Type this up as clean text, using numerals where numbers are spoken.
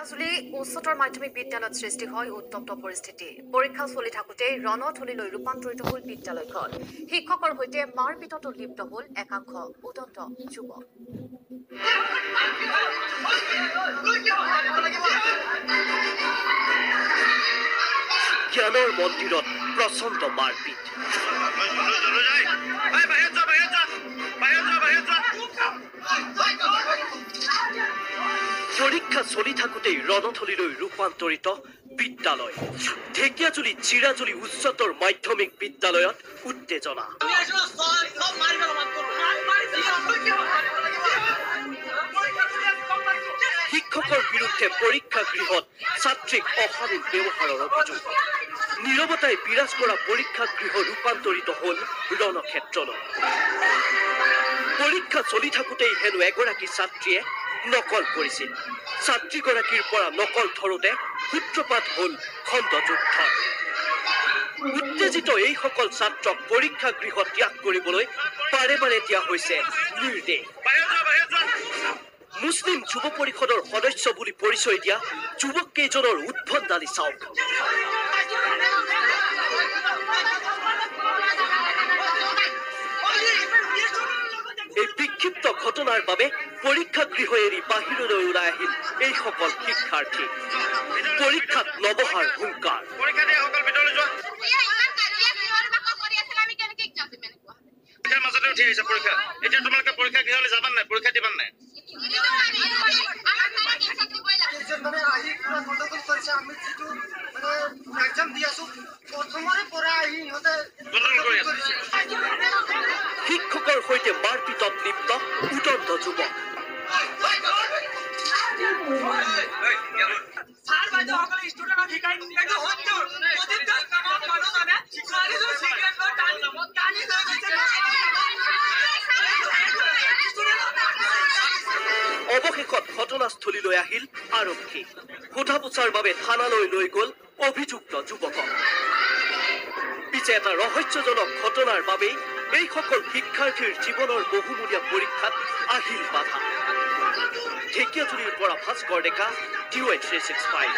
মাজুলী উচ্চতৰ মাধ্যমিক বিদ্যালয়ত সৃষ্টি হয় উত্তপ্ত পৰিস্থিতি। পৰীক্ষা চলি থাকোঁতেই ৰণথলীলৈ ৰূপান্তৰিত হ'ল বিদ্যালয়খন। শিক্ষকৰ সৈতে মাৰপিটতো লিপ্ত হ'ল একাংশ উদন্ত যুৱক। জ্ঞানৰ মন্দিৰত প্ৰচণ্ড মাৰপিট। পৰীক্ষা চলি থাকোঁতেই ৰণথলীলৈ ৰূপান্তৰিত বিদ্যালয়। ঢেকিয়াজুলি চিৰাজুলি উচ্চতৰ মাধ্যমিক বিদ্যালয়ত উত্তেজনা। শিক্ষকৰ বিৰুদ্ধে পৰীক্ষা গৃহত ছাত্ৰীক অশালীন ব্যৱহাৰৰ অভিযোগ। নীৰৱতাই বিৰাজ কৰা পৰীক্ষা গৃহ ৰূপান্তৰিত হ'ল ৰণক্ষেত্ৰলৈ। পৰীক্ষা চলি থাকোঁতেই হেনো এগৰাকী ছাত্ৰীয়ে নকল কৰিছিল। ছাত্ৰীগৰাকীৰ পৰা নকল ধৰোঁতে সূত্ৰপাত হ'ল খণ্ডযুদ্ধ। উত্তেজিত এইসকল ছাত্ৰক পৰীক্ষা গৃহ ত্যাগ কৰিবলৈ বাৰে বাৰে দিয়া হৈছে নিৰ্দেশ। মুছলিম যুৱ পৰিষদৰ সদস্য বুলি পৰিচয় দিয়া যুৱক কেইজনৰ উদ্ভণ্ডালি চাওক। এই বিক্ষিপ্ত ঘটনাৰ বাবে পৰীক্ষা গৃহ এৰি বাহিৰলৈ ওলাই আহিল এইসকল শিক্ষাৰ্থী। পৰীক্ষাত নবহাৰ হুংকাৰ। পৰীক্ষা গৃহলৈ যাবান নাই? পৰীক্ষা দিবান নাই? শিক্ষকৰ সৈতে মাৰপিটত লিপ্ত উদন্ত যুৱক। অৱশেষত ঘটনাস্থলীলৈ আহিল আৰক্ষী। সোধা পোছাৰ বাবে থানালৈ লৈ গ'ল অভিযুক্ত যুৱকক। পিছে এটা ৰহস্যজনক ঘটনাৰ বাবেই এইসকল শিক্ষাৰ্থীৰ জীৱনৰ বহুমূলীয়া পৰীক্ষাত আহিল বাধা। ঢেকিয়াজুলিৰ পৰা ভাস্কৰ ডেকা, DY 365।